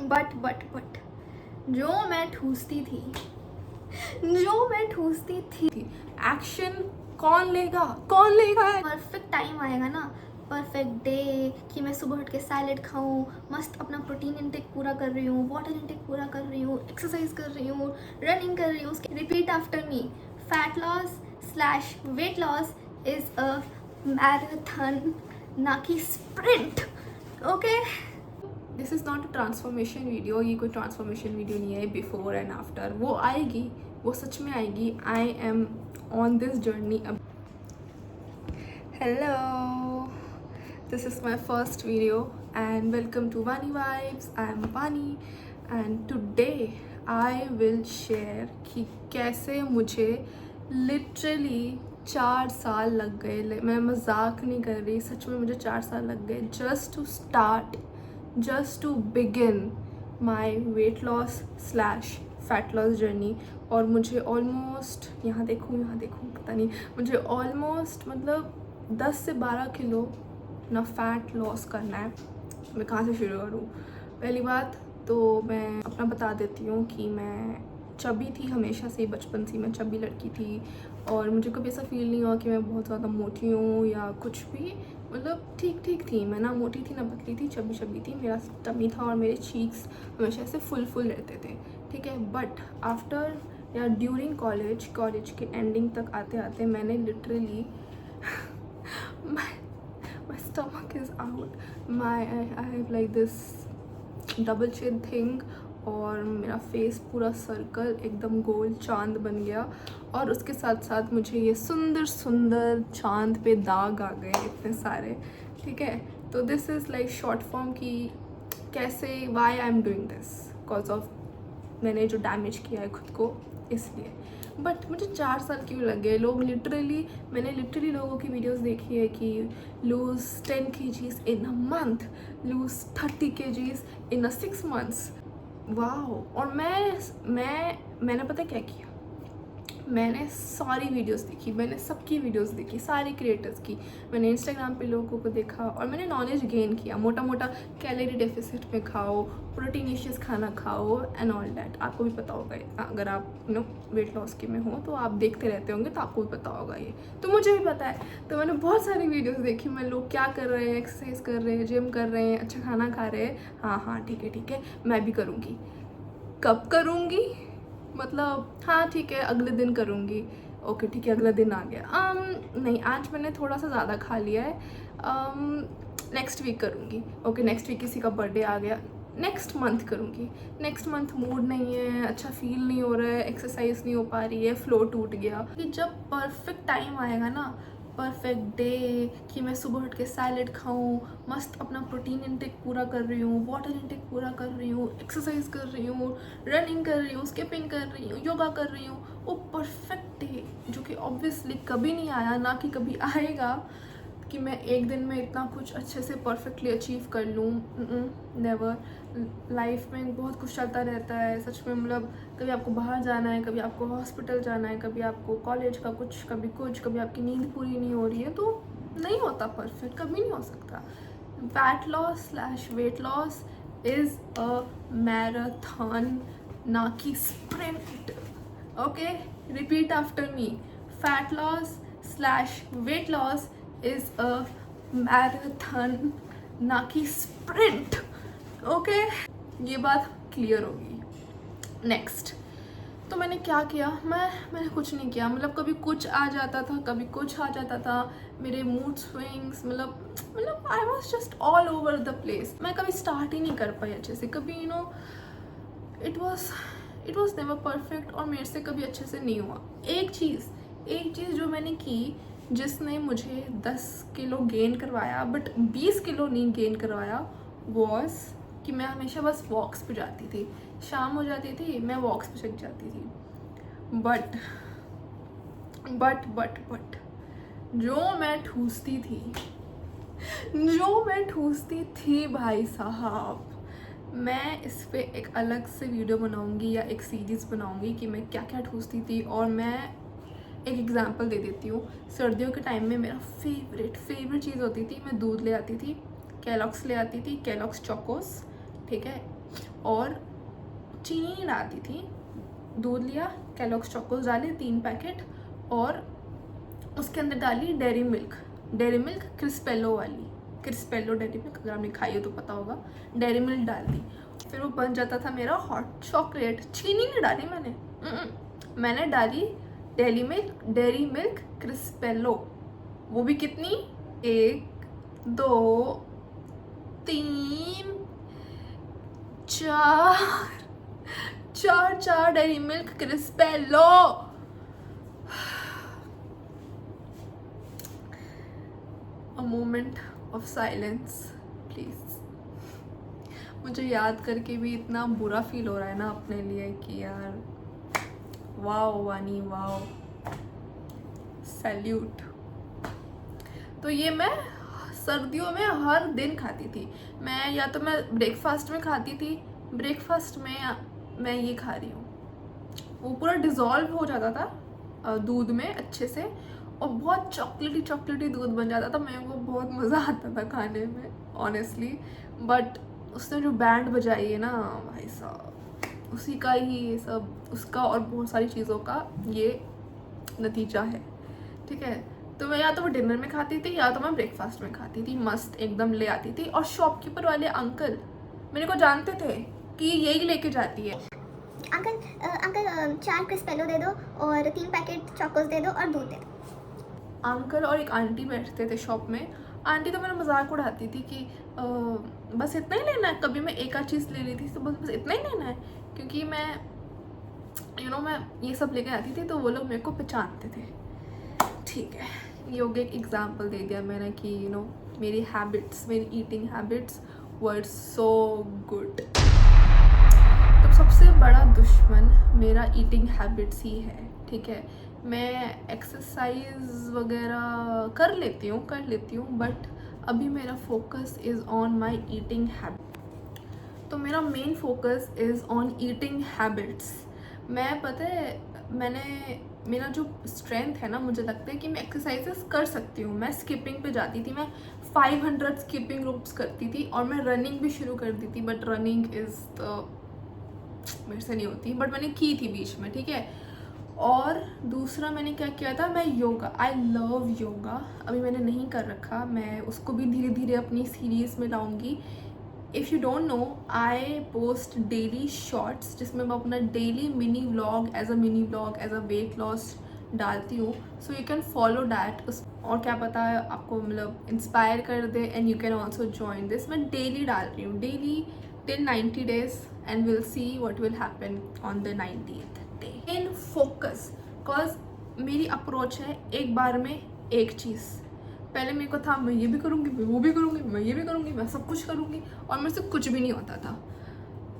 But जो मैं ठूसती थी, एक्शन कौन लेगा परफेक्ट टाइम आएगा ना, परफेक्ट डे कि मैं सुबह उठ के सैलेड खाऊं, मस्त अपना प्रोटीन इंटेक पूरा कर रही हूँ, वाटर इंटेक पूरा कर रही हूँ, एक्सरसाइज कर रही हूँ, रनिंग कर रही हूँ. Repeat after me. Fat loss slash weight loss is a marathon, ना कि sprint. Okay. This is not a transformation video. ये कोई ट्रांसफॉर्मेशन वीडियो नहीं है. बिफोर एंड आफ्टर वो आएगी, वो सच में आएगी. आई एम ऑन दिस जर्नी. अब hello, this is my first video and welcome to Vani Vibes. I am Vani and today I will share कि कैसे मुझे literally 4 साल लग गए. मैं मजाक नहीं कर रही, सच में मुझे 4 साल लग गए just to begin my weight loss slash fat loss journey. और मुझे ऑलमोस्ट यहाँ देखूँ पता नहीं, मुझे ऑलमोस्ट मतलब 10 से 12 किलो ना फैट लॉस करना है. मैं कहाँ से शुरू करूँ? पहली बात तो मैं अपना बता देती हूँ कि मैं चबी थी हमेशा से, बचपन से मैं चबी लड़की थी और मुझे कभी ऐसा फील नहीं हुआ कि मैं बहुत ज़्यादा मोटी हूँ या कुछ भी. मतलब ठीक थी मैं, ना मोटी थी ना पतली थी, चबी थी. मेरा टमी था और मेरे चीक्स हमेशा ऐसे फुल रहते थे, ठीक है. बट आफ्टर या ड्यूरिंग कॉलेज के एंडिंग तक आते मैंने literally my stomach is out, I have like this double chin thing और मेरा फेस पूरा सर्कल एकदम गोल चांद बन गया. और उसके साथ साथ मुझे ये सुंदर चांद पे दाग आ गए इतने सारे, ठीक है. तो this is like short form की कैसे why I am doing this because of मैंने जो डैमेज किया है खुद को, इसलिए. बट मुझे 4 साल क्यों लगे? मैंने लिटरली लोगों की वीडियोस देखी है कि lose 10 kgs in a month, lose 30 kgs in a 6 months. Wow. और मैंने पता क्या किया, मैंने सारी वीडियोस देखी, मैंने सबकी वीडियोस देखी, सारे क्रिएटर्स की. मैंने इंस्टाग्राम पे लोगों को देखा और मैंने नॉलेज गेन किया. मोटा कैलोरी डेफिसिट में खाओ, प्रोटीनिशियस खाना खाओ एंड ऑल डैट. आपको भी पता होगा, अगर आप वेट लॉस के में हो तो आप देखते रहते होंगे तो आपको भी पता होगा ये. तो मुझे भी पता है. तो मैंने बहुत सारी वीडियोज़ देखी, मैं लोग क्या कर रहे हैं, एक्सरसाइज कर रहे हैं, जिम कर रहे हैं, अच्छा खाना खा रहे हैं. हाँ ठीक है मैं भी करूँगी. कब करूँगी? मतलब हाँ ठीक है अगले दिन करूँगी. ओके ठीक है अगला दिन आ गया. नहीं, आज मैंने थोड़ा सा ज़्यादा खा लिया है. नेक्स्ट वीक करूँगी. ओके नेक्स्ट वीक किसी का बर्थडे आ गया, नेक्स्ट मंथ करूँगी. नेक्स्ट मंथ मूड नहीं है, अच्छा फील नहीं हो रहा है, एक्सरसाइज नहीं हो पा रही है, फ्लो टूट गया. कि जब परफेक्ट टाइम आएगा ना, परफेक्ट डे कि मैं सुबह उठ के सैलेड खाऊं, मस्त अपना प्रोटीन इंटेक पूरा कर रही हूँ, वाटर इंटेक पूरा कर रही हूँ, एक्सरसाइज कर रही हूँ, रनिंग कर रही हूँ, स्किपिंग कर रही हूँ, योगा कर रही हूँ, वो परफेक्ट डे जो कि ऑब्वियसली कभी नहीं आया, ना कि कभी आएगा कि मैं एक दिन में इतना कुछ अच्छे से परफेक्टली अचीव कर लूँ. नेवर. लाइफ में बहुत कुछ चलता रहता है सच में. मतलब कभी आपको बाहर जाना है, कभी आपको हॉस्पिटल जाना है, कभी आपको कॉलेज का कुछ, कभी आपकी नींद पूरी नहीं हो रही है, तो नहीं होता परफेक्ट, कभी नहीं हो सकता. Fat loss slash weight loss is a marathon, ना कि sprint. Okay, repeat after me. Fat loss slash weight loss is a marathon, ना कि स्प्रिंट. ओके, ये बात क्लियर होगी. नेक्स्ट, तो मैंने क्या किया, मैंने कुछ नहीं किया. मतलब कभी कुछ आ जाता था, कभी कुछ आ जाता था. मेरे मूड स्विंग्स, मतलब I was just all over the place. मैं कभी स्टार्ट ही नहीं कर पाई अच्छे से. कभी इट वॉज नेवर परफेक्ट और मेरे से कभी अच्छे से नहीं हुआ. एक चीज़ जो मैंने की जिसने मुझे 10 किलो गेन करवाया बट 20 किलो नहीं गेन करवाया, वॉज कि मैं हमेशा बस वॉक्स पे जाती थी. शाम हो जाती थी, मैं वॉक्स पे चल जाती थी. बट जो मैं ठूसती थी भाई साहब, मैं इस पे एक अलग से वीडियो बनाऊंगी या एक सीरीज़ बनाऊंगी कि मैं क्या क्या ठूसती थी. और मैं एक एग्जांपल दे देती हूँ. सर्दियों के टाइम में मेरा फेवरेट चीज़ होती थी, मैं दूध ले आती थी, कैलॉग्स ले आती थी, कैलॉग्स चोकोस, ठीक है. और चीनी नहीं डालती थी। दूध लिया, कैलॉग्स चोकोस डाले 3 पैकेट, और उसके अंदर डाली डेयरी मिल्क क्रिस्पेलो वाली, क्रिस्पेलो डेयरी मिल्क, अगर आपने खाई हो तो पता होगा। डेयरी मिल्क डाल दी, फिर वो बन जाता था मेरा हॉट चॉकलेट। चीनी नहीं डाली मैंने डाली डेयरी मिल्क क्रिस्पेलो। वो भी कितनी, 1 2 3 4 dairy milk Crispello. A moment of silence please. मुझे याद करके भी इतना बुरा फील हो रहा है ना अपने लिए कि यार वाओ वानी वाओ, सैल्यूट। तो ये मैं सर्दियों में हर दिन खाती थी। मैं या तो मैं ब्रेकफास्ट में खाती थी, ब्रेकफास्ट में मैं ये खा रही हूँ। वो पूरा डिज़ोल्व हो जाता था दूध में अच्छे से, और बहुत चॉकलेटी दूध बन जाता था। मेरे को बहुत मज़ा आता था खाने में ऑनेस्टली। बट उसने जो बैंड बजाई है ना भाई साहब, उसी का ही ये सब, उसका और बहुत सारी चीज़ों का ये नतीजा है, ठीक है। तो मैं या तो वो डिनर में खाती थी या तो मैं ब्रेकफास्ट में खाती थी, मस्त एकदम ले आती थी। और शॉपकीपर वाले अंकल मेरे को जानते थे कि यही लेके जाती है। अंकल 4 क्रिस्पेलो दे दो और 3 पैकेट चोकोस दे दो और दूध दे दो। अंकल और एक आंटी बैठते थे शॉप में। आंटी तो मेरा मजाक उड़ाती थी कि बस इतना ही लेना है। कभी मैं एक आध चीज़ ले ली थी तो बस इतना ही लेना है, क्योंकि मैं मैं ये सब लेके आती थी तो वो लोग मेरे को पहचानते थे, ठीक है। ये हो गया एक एग्जाम्पल दे दिया मैंने कि मेरी हैबिट्स, मेरी ईटिंग हैबिट्स वर सो गुड। तो सबसे बड़ा दुश्मन मेरा ईटिंग हैबिट्स ही है, ठीक है। मैं एक्सरसाइज वगैरह कर लेती हूँ बट अभी मेरा focus is on my eating habit. तो मेरा main focus is on eating habits. मैं पता है मेरा जो स्ट्रेंथ है ना, मुझे लगता है कि मैं एक्सरसाइजेस कर सकती हूँ। मैं स्किपिंग पे जाती थी, मैं 500 स्किपिंग रोप्स करती थी, और मैं रनिंग भी शुरू कर दी थी। बट रनिंग इज़ मेरे से नहीं होती, बट मैंने की थी बीच में, ठीक है। और दूसरा मैंने क्या किया था, मैं योगा, आई लव योगा। अभी मैंने नहीं कर रखा, मैं उसको भी धीरे धीरे अपनी सीरीज़ में लाऊंगी। If you don't know, I post daily shorts जिसमें मैं अपना daily mini vlog as a weight loss डालती हूँ। So you can follow that. और क्या पता है आपको मतलब इंस्पायर कर दे, and you can also join this. मैं डेली डाल रही हूँ, daily till 90 days, and will see what will happen on the 90th day. In focus, because मेरी अप्रोच है एक बार में एक चीज़। पहले मेरे को था मैं ये भी करूँगी, मैं वो भी करूँगी, मैं ये भी करूँगी, मैं सब कुछ करूँगी, और मेरे से कुछ भी नहीं होता था।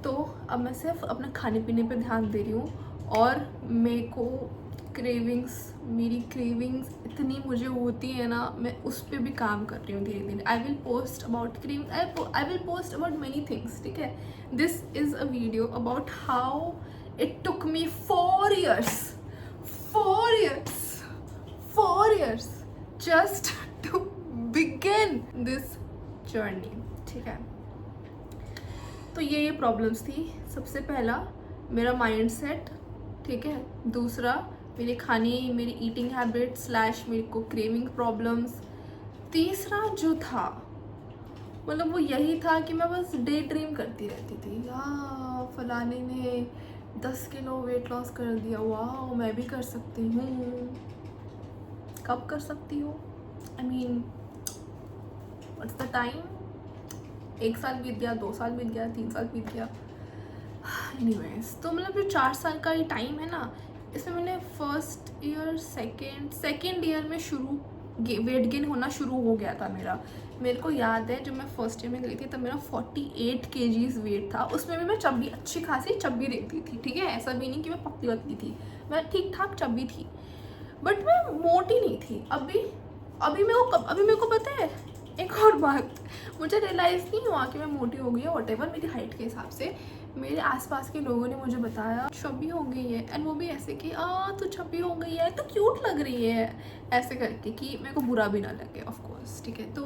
तो अब मैं सिर्फ अपने खाने पीने पे ध्यान दे रही हूँ, और मेरे को मेरी क्रेविंग्स इतनी मुझे होती है ना, मैं उस पर भी काम कर रही हूँ धीरे धीरे। I will post about craving, I will post about many things, ठीक है। This is a video about how it took me 4 years just to begin this journey, ठीक है। तो ये प्रॉब्लम्स थी। सबसे पहला मेरा माइंड सेट, ठीक है। दूसरा मेरी ईटिंग हैबिट / मेरे को क्रेविंग प्रॉब्लम्स। तीसरा जो था मतलब वो यही था कि मैं बस डे ड्रीम करती रहती थी, यार फलाने ने 10 किलो वेट लॉस कर दिया, वाह मैं भी कर सकती हूँ। कब कर सकती हूँ? I mean what's the time? 1 साल बीत गया, 2 साल बीत गया, 3 साल बीत गया। एनीवेज, तो मतलब जो 4 साल का ये टाइम है ना, इसमें मैंने फर्स्ट ईयर सेकेंड ईयर में वेट गेन होना शुरू हो गया था मेरा। मेरे को याद है जब मैं फर्स्ट ईयर में गई थी तब मेरा 48 kgs वेट था। उसमें भी मैं चब्बी, अच्छी खासी चब्बी रहती थी, ठीक है। ऐसा भी नहीं कि मैं पतली वतली थी, मैं ठीक ठाक चब्बी थी, बट मैं मोटी नहीं थी। अभी मेरे को पता है एक और बात, मुझे रियलाइज़ नहीं हुआ कि मैं मोटी हो गई है व्हाटएवर। मेरी हाइट के हिसाब से मेरे आसपास के लोगों ने मुझे बताया चब्बी हो गई है, एंड वो भी ऐसे कि तू चब्बी हो गई है, तो क्यूट लग रही है, ऐसे करके कि मेरे को बुरा भी ना लगे ऑफ कोर्स, ठीक है। तो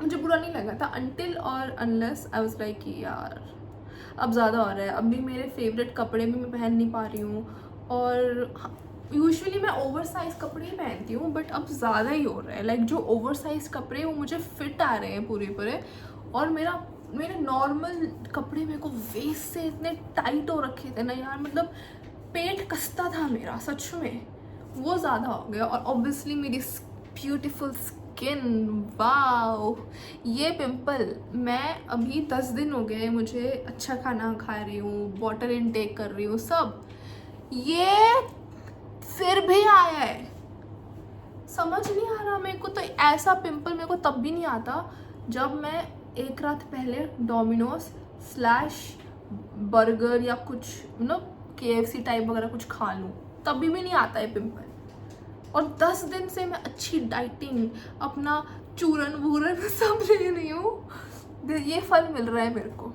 मुझे बुरा नहीं लगा था अनटिल और अनलेस आई वाज लाइक यार अब ज़्यादा हो रहा है। अभी मेरे फेवरेट कपड़े भी मैं पहन नहीं पा रही हूँ, और यूजुअली मैं ओवर साइज कपड़े ही पहनती हूँ, बट अब ज़्यादा ही हो रहा है। लाइक जो ओवर साइज कपड़े वो मुझे फिट आ रहे हैं पूरे, और मेरे नॉर्मल कपड़े मेरे को वेस्ट से इतने टाइट हो रखे थे ना यार, मतलब पेट कसता था मेरा सच में, वो ज़्यादा हो गया। और ऑब्वियसली मेरी ब्यूटीफुल स्किन, वाओ, ये पिंपल, मैं अभी 10 दिन हो गए मुझे अच्छा खाना खा रही हूँ, वाटर इनटेक कर रही हूँ, सब, ये फिर भी आया है। समझ नहीं आ रहा मेरे को। तो ऐसा पिंपल मेरे को तब भी नहीं आता जब मैं एक रात पहले डोमिनोज / बर्गर या कुछ KFC टाइप वगैरह कुछ खा लूँ, तभी भी नहीं आता है पिंपल। और 10 दिन से मैं अच्छी डाइटिंग, अपना चूरन वूरन सब ले रही हूँ, ये फल मिल रहा है मेरे को।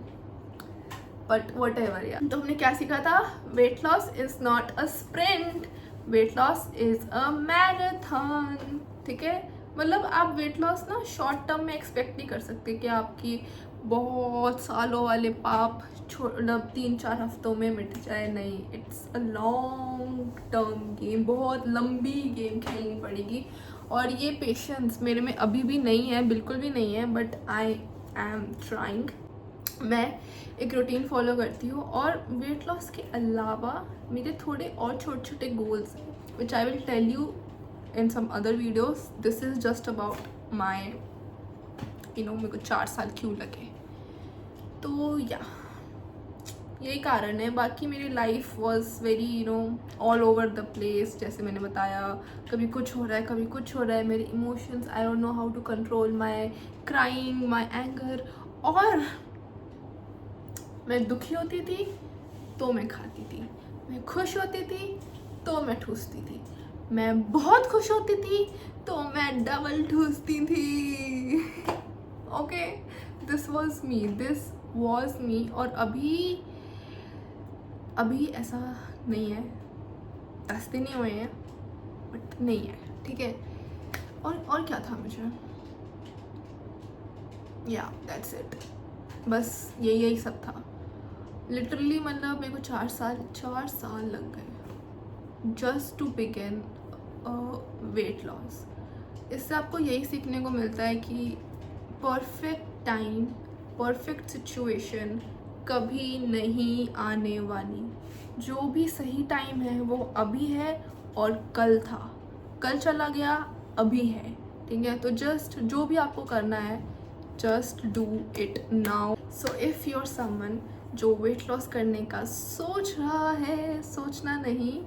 बट वट एवर यार। तो हमने क्या सीखा था? Weight loss is not a sprint, weight loss is a marathon. ठीक है, मतलब आप वेट लॉस ना शॉर्ट टर्म में एक्सपेक्ट नहीं कर सकते कि आपकी बहुत सालों वाले पाप 3-4 हफ्तों में मिट जाए, नहीं, it's a long term game, बहुत लंबी गेम खेलनी पड़ेगी। और ये पेशेंस मेरे में अभी भी नहीं है, बिल्कुल भी नहीं है, बट आई एम ट्राइंग। मैं एक रूटीन फॉलो करती हूँ, और वेट लॉस के अलावा मेरे थोड़े और छोटे छोटे गोल्स हैं, which I will tell you in some other videos. This is just about my मेरे को 4 साल क्यों लगे, तो यही कारण है। बाकी मेरी life was very all over the place, जैसे मैंने बताया, कभी कुछ हो रहा है, कभी कुछ हो रहा है। मेरे emotions, I don't know how to control my crying, my anger. और मैं दुखी होती थी तो मैं खाती थी, मैं खुश होती थी तो मैं ठूसती थी, मैं बहुत खुश होती थी तो मैं डबल ठूसती थी। Okay, this was me. और अभी ऐसा नहीं है, 10 दिन ही हुए हैं, बट नहीं है, ठीक है। और क्या था मुझे, दैट्स इट, बस यही सब था लिटरली। मतलब मेरे को 4 साल लग गए just to begin weight loss. इससे आपको यही सीखने को मिलता है कि परफेक्ट टाइम, परफेक्ट सिचुएशन कभी नहीं आने वाली। जो भी सही टाइम है वो अभी है, और कल था, कल चला गया, अभी है, ठीक है। तो जस्ट जो भी आपको करना है, just do it now. So if you are someone जो वेट लॉस करने का सोच रहा है, सोचना नहीं,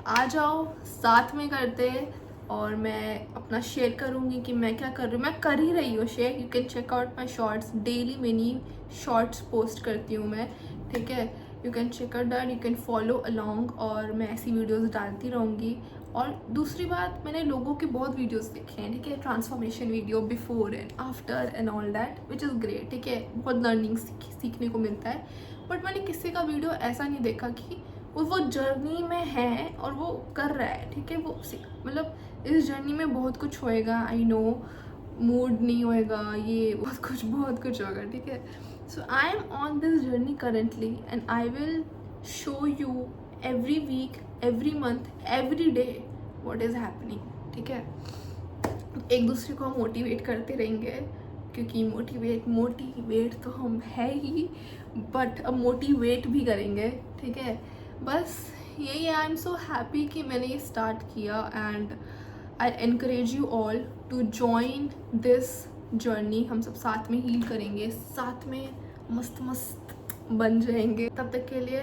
आ जाओ, साथ में करते। और मैं अपना शेयर करूँगी कि मैं क्या कर रही हूँ, मैं कर ही रही हूँ share. You can check out my shorts, daily mini shorts post करती हूँ मैं, ठीक है। You can check out that, you can follow along, और मैं ऐसी वीडियोस डालती रहूँगी। और दूसरी बात, मैंने लोगों के बहुत वीडियोस देखे हैं, ठीक है, transformation video, before and after and all that, which is great, ठीक है, बहुत लर्निंग सीखने को मिलता है। बट मैंने किसी का वीडियो ऐसा नहीं देखा कि वो जर्नी में है और वो कर रहा है, ठीक है। वो मतलब इस जर्नी में बहुत कुछ होएगा, आई नो, मूड नहीं होएगा, ये बहुत कुछ होगा, ठीक है। So I am on this journey currently, and I will show you every week, every month, every day what is happening, ठीक है। एक दूसरे को हम मोटिवेट करते रहेंगे, क्योंकि मोटिवेट तो हम है ही, बट अब मोटिवेट भी करेंगे, ठीक है। बस यही, आई एम सो हैप्पी कि मैंने ये स्टार्ट किया, and I encourage you all to join this journey. हम सब साथ में हील करेंगे, साथ में मस्त बन जाएंगे। तब तक के लिए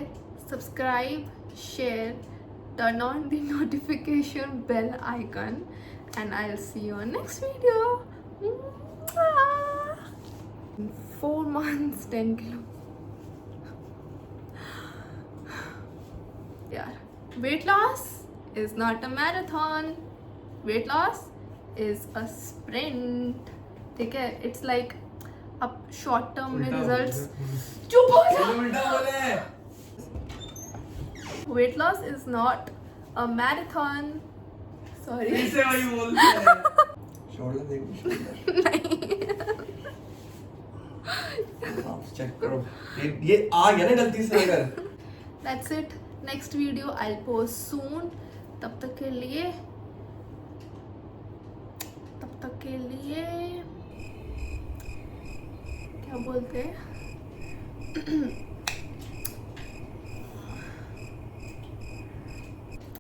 subscribe, share, turn on the notification bell icon, and I'll see you on next video. 4 months 10 kilo. Yeah, weight loss is not a marathon, weight loss is a sprint, ठीक है। It's like अब short term में results, चुप हो जा। Weight loss is not a marathon. Sorry. ऐसे वही बोलते हैं। शोल्डर देखो, शोल्डर। नहीं। आप चेक करो, ये आ गया ना गलती से अगर। That's it, next video I post soon. तब तक के लिए क्या बोलते हैं